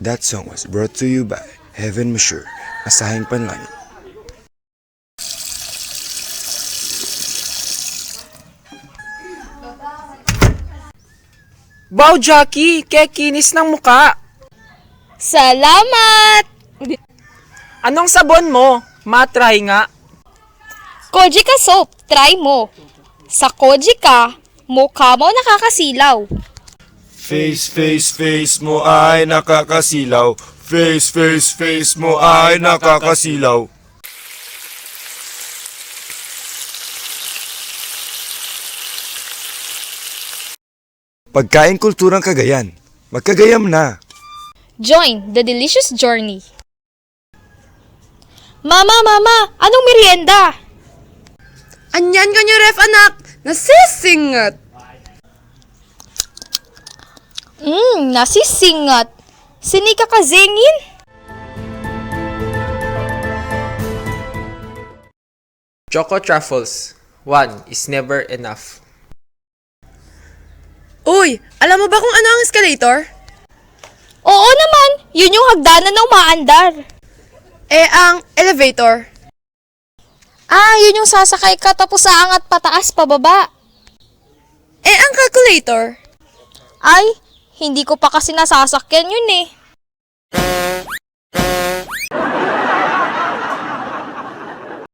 That song was brought to you by Heaven Masure, Masahing Panlangit. Wow, Jackie! Kaya kinis ng muka! Salamat! Anong sabon mo? Matry nga. Kojika soap, try mo. Sa Kojika, mukha mo nakakasilaw. Face mo ay nakakasilaw. Face mo ay nakakasilaw. Pagkain kulturang Cagayan. Magkagayam na. Join the delicious journey. Mama, anong merienda? Anyan ka niyo, ref, anak! Nasisingat! Nasisingat. Sini ka kazingin? Choco Truffles. One is never enough. Uy, alam mo ba kung ano ang escalator? Oo naman, yun yung hagdanan na umaandar. Ang elevator. Yun yung sasakay ka tapos aangat pataas pababa. Ang calculator. Ay, hindi ko pa kasi nasasakyan yun eh.